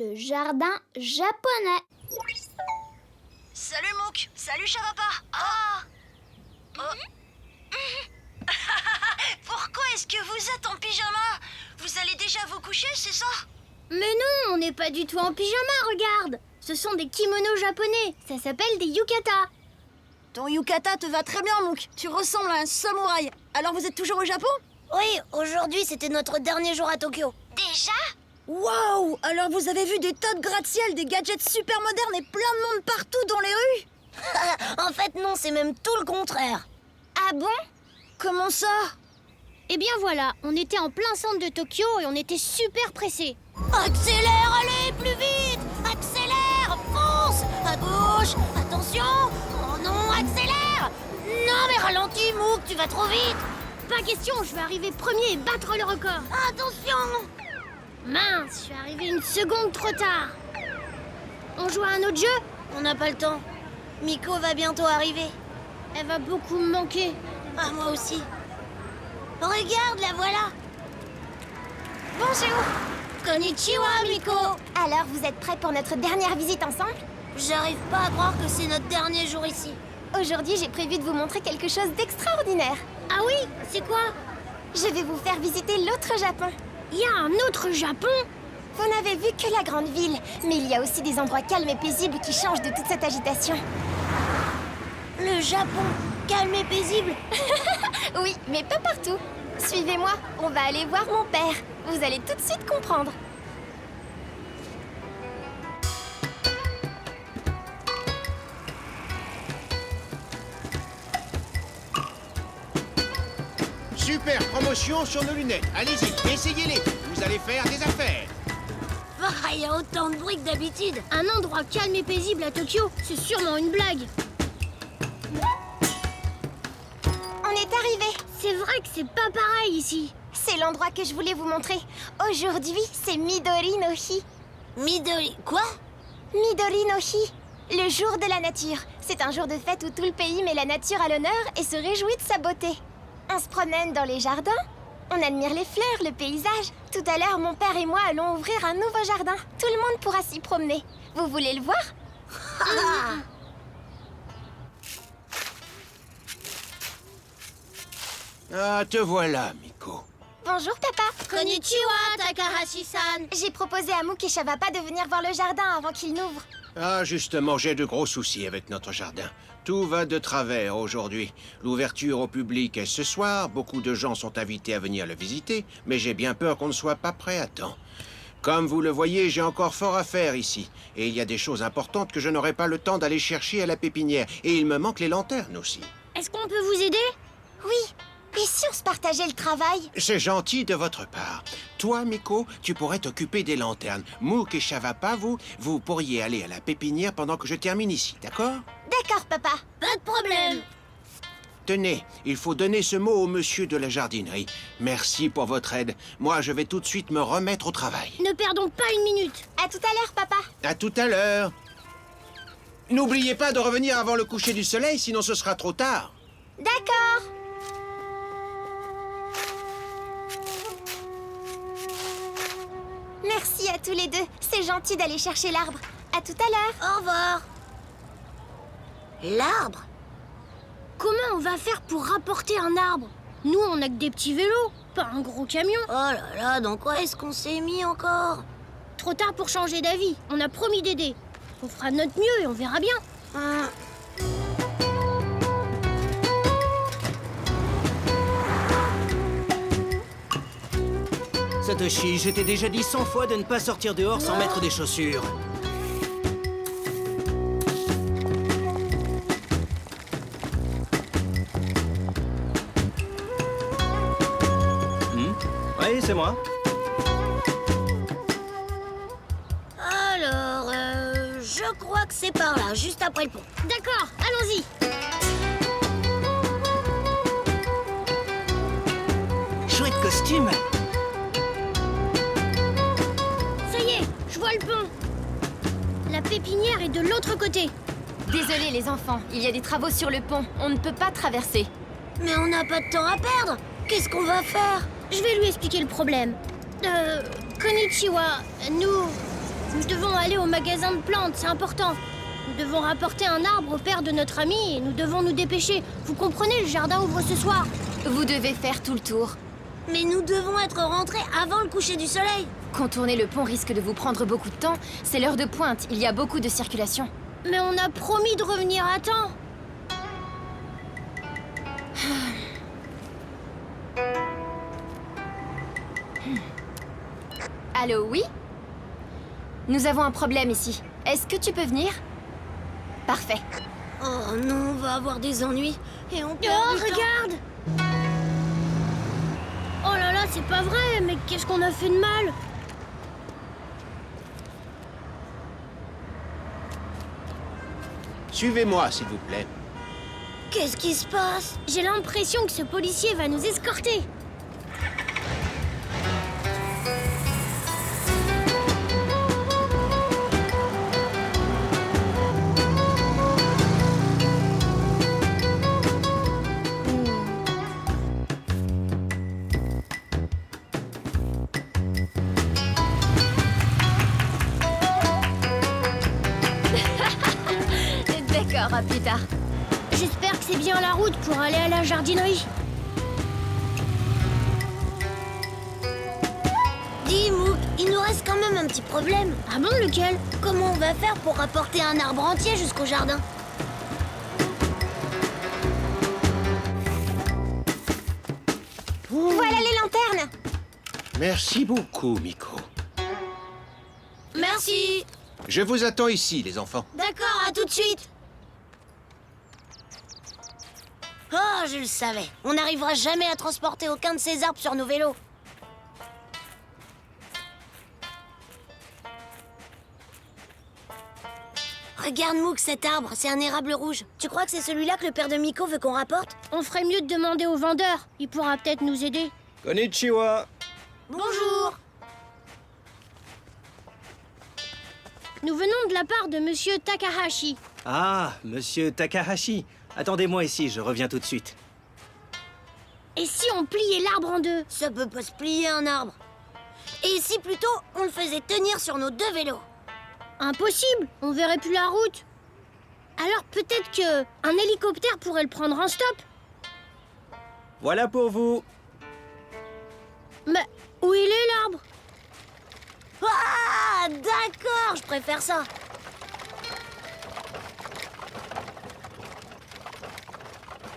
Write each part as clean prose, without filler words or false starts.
Le jardin japonais. Salut Mouk, salut Chavapa. Ah Pourquoi est-ce que vous êtes en pyjama? Vous allez déjà vous coucher, c'est ça? Mais non, on n'est pas du tout en pyjama, regarde. Ce sont des kimonos japonais, ça s'appelle des yukata. Ton yukata te va très bien, Mouk. Tu ressembles à un samouraï. Alors vous êtes toujours au Japon? Oui, aujourd'hui c'était notre dernier jour à Tokyo. Déjà? Waouh! Alors vous avez vu des tas de gratte-ciel, des gadgets super modernes et plein de monde partout dans les rues? En fait non, c'est même tout le contraire. Ah bon? Comment ça? Eh bien voilà, on était en plein centre de Tokyo et on était super pressés. Accélère, allez, plus vite! Accélère, fonce! À gauche, attention! Oh non, accélère! Non mais ralentis, Mouk, tu vas trop vite! Pas question, je vais arriver premier et battre le record. Attention! Mince, je suis arrivée une seconde trop tard. On joue à un autre jeu? On n'a pas le temps. Miko va bientôt arriver. Elle va beaucoup me manquer. Ah, moi aussi. Regarde, la voilà! Bonjour. Konnichiwa, Miko! Alors, vous êtes prêts pour notre dernière visite ensemble? J'arrive pas à croire que c'est notre dernier jour ici. Aujourd'hui, j'ai prévu de vous montrer quelque chose d'extraordinaire. Ah oui? C'est quoi? Je vais vous faire visiter l'autre Japon. Il y a un autre Japon? Vous n'avez vu que la grande ville, mais il y a aussi des endroits calmes et paisibles qui changent de toute cette agitation. Le Japon, calme et paisible. Oui, mais pas partout. Suivez-moi, on va aller voir mon père. Vous allez tout de suite comprendre. Super promotion sur nos lunettes. Allez-y, essayez-les. Vous allez faire des affaires. Il y a autant de bruit que d'habitude. Un endroit calme et paisible à Tokyo, c'est sûrement une blague. On est arrivé. C'est vrai que c'est pas pareil ici. C'est l'endroit que je voulais vous montrer. Aujourd'hui, c'est Midori no Hi. Midori... Quoi? Midori no Hi, le jour de la nature. C'est un jour de fête où tout le pays met la nature à l'honneur et se réjouit de sa beauté. On se promène dans les jardins, on admire les fleurs, le paysage. Tout à l'heure, mon père et moi allons ouvrir un nouveau jardin. Tout le monde pourra s'y promener. Vous voulez le voir? Ah, te voilà, Miko. Bonjour, papa. Konnichiwa, Takahashi-san. J'ai proposé à Mouk et Shavapa de venir voir le jardin avant qu'il n'ouvre. Ah, justement, j'ai de gros soucis avec notre jardin. Tout va de travers aujourd'hui. L'ouverture au public est ce soir. Beaucoup de gens sont invités à venir le visiter, mais j'ai bien peur qu'on ne soit pas prêt à temps. Comme vous le voyez, j'ai encore fort à faire ici. Et il y a des choses importantes que je n'aurai pas le temps d'aller chercher à la pépinière. Et il me manque les lanternes aussi. Est-ce qu'on peut vous aider? Oui. Et si on se partageait le travail? C'est gentil de votre part. Toi, Miko, tu pourrais t'occuper des lanternes. Mouk et Shavapa, vous pourriez aller à la pépinière pendant que je termine ici, d'accord? D'accord, papa. Pas de problème. Tenez, il faut donner ce mot au monsieur de la jardinerie. Merci pour votre aide. Moi, je vais tout de suite me remettre au travail. Ne perdons pas une minute. À tout à l'heure, papa. À tout à l'heure. N'oubliez pas de revenir avant le coucher du soleil, sinon ce sera trop tard. D'accord. Merci à tous les deux. C'est gentil d'aller chercher l'arbre. À tout à l'heure. Au revoir. L'arbre? Comment on va faire pour rapporter un arbre? Nous, on n'a que des petits vélos, pas un gros camion. Oh là là, dans quoi est-ce qu'on s'est mis encore? Trop tard pour changer d'avis. On a promis d'aider. On fera de notre mieux et on verra bien. Satoshi, je t'ai déjà dit 100 fois de ne pas sortir dehors sans mettre des chaussures. Oui, c'est moi. Alors, je crois que c'est par là, juste après le pont. D'accord, allons-y. Chouette costume. Ça y est, je vois le pont. La pépinière est de l'autre côté. Désolé les enfants, il y a des travaux sur le pont. On ne peut pas traverser. Mais on n'a pas de temps à perdre. Qu'est-ce qu'on va faire? Je vais lui expliquer le problème. Konnichiwa, nous... Nous devons aller au magasin de plantes, c'est important. Nous devons rapporter un arbre au père de notre ami et nous devons nous dépêcher. Vous comprenez, le jardin ouvre ce soir. Vous devez faire tout le tour. Mais nous devons être rentrés avant le coucher du soleil. Contourner le pont risque de vous prendre beaucoup de temps. C'est l'heure de pointe, il y a beaucoup de circulation. Mais on a promis de revenir à temps. Allô, oui? Nous avons un problème ici. Est-ce que tu peux venir? Parfait. Oh non, on va avoir des ennuis. Et on perd du temps. Regarde! Oh là là, c'est pas vrai, mais qu'est-ce qu'on a fait de mal? Suivez-moi, s'il vous plaît. Qu'est-ce qui se passe? J'ai l'impression que ce policier va nous escorter. D'accord, à plus tard. J'espère que c'est bien la route pour aller à la jardinerie. Dis, Mouk, il nous reste quand même un petit problème. Ah bon, lequel? Comment on va faire pour rapporter un arbre entier jusqu'au jardin? Voilà les lanternes. Merci beaucoup, Miko. Merci. Je vous attends ici, les enfants. D'accord, à tout de suite. Oh, je le savais. On n'arrivera jamais à transporter aucun de ces arbres sur nos vélos. Regarde, Mouk, cet arbre, c'est un érable rouge. Tu crois que c'est celui-là que le père de Miko veut qu'on rapporte? On ferait mieux de demander au vendeur. Il pourra peut-être nous aider. Konnichiwa. Bonjour. Nous venons de la part de Monsieur Takahashi. Ah, monsieur Takahashi. Attendez-moi ici, je reviens tout de suite. Et si on pliait l'arbre en deux? Ça peut pas se plier, un arbre. Et si plutôt on le faisait tenir sur nos deux vélos? Impossible, on verrait plus la route. Alors peut-être que un hélicoptère pourrait le prendre en stop. Voilà pour vous. Mais où il est, l'arbre? Ah, d'accord, je préfère ça.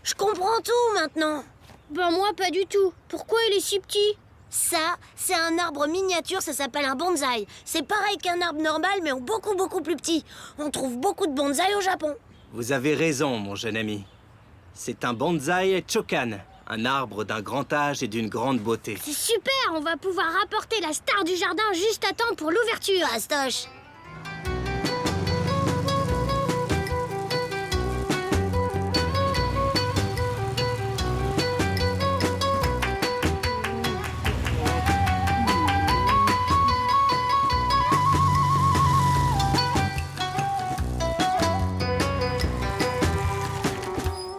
Je comprends tout maintenant. Ben moi, pas du tout. Pourquoi il est si petit? Ça, c'est un arbre miniature, ça s'appelle un bonsaï. C'est pareil qu'un arbre normal, mais en beaucoup plus petit. On trouve beaucoup de bonsaï au Japon. Vous avez raison, mon jeune ami. C'est un bonsaï chokan, un arbre d'un grand âge et d'une grande beauté. C'est super, on va pouvoir rapporter la star du jardin juste à temps pour l'ouverture. Astoche.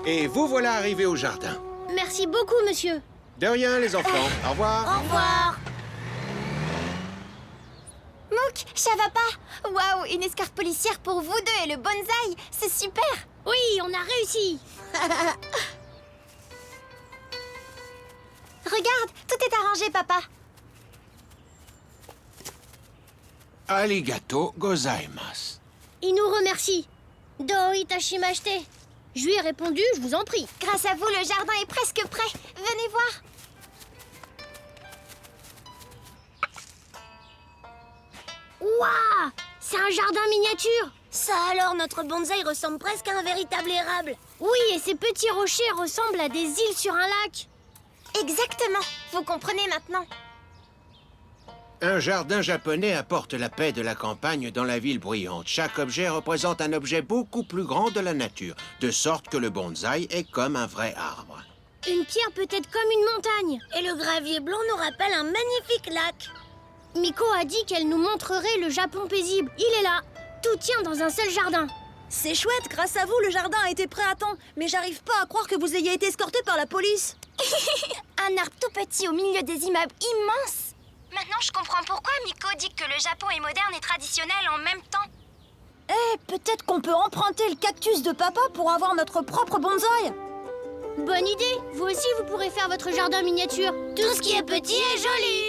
Et vous voilà arrivés au jardin. Merci beaucoup, monsieur. De rien, les enfants. Au revoir. Au revoir. Mouk, ça va pas? Waouh, une escorte policière pour vous deux et le bonsaï. C'est super. Oui, on a réussi. Regarde, tout est arrangé, papa. Arigato gozaimasu. Il nous remercie. Do itashimashite. Je lui ai répondu, je vous en prie. Grâce à vous, le jardin est presque prêt. Venez voir. Waouh! C'est un jardin miniature. Ça alors, notre bonsaï ressemble presque à un véritable érable. Oui, et ces petits rochers ressemblent à des îles sur un lac. Exactement. Vous comprenez maintenant. Un jardin japonais apporte la paix de la campagne dans la ville bruyante. Chaque objet représente un objet beaucoup plus grand de la nature, de sorte que le bonsaï est comme un vrai arbre. Une pierre peut être comme une montagne. Et le gravier blanc nous rappelle un magnifique lac. Miko a dit qu'elle nous montrerait le Japon paisible. Il est là. Tout tient dans un seul jardin. C'est chouette, grâce à vous, le jardin a été prêt à temps. Mais j'arrive pas à croire que vous ayez été escorté par la police. Un arbre tout petit au milieu des immeubles immenses. Maintenant, je comprends comprends pourquoi Miko dit que le Japon est moderne et traditionnel en même temps. Eh, peut-être qu'on peut emprunter le cactus de papa pour avoir notre propre bonsaï. Bonne idée. Vous aussi, vous pourrez faire votre jardin miniature. Tout ce qui est petit est joli.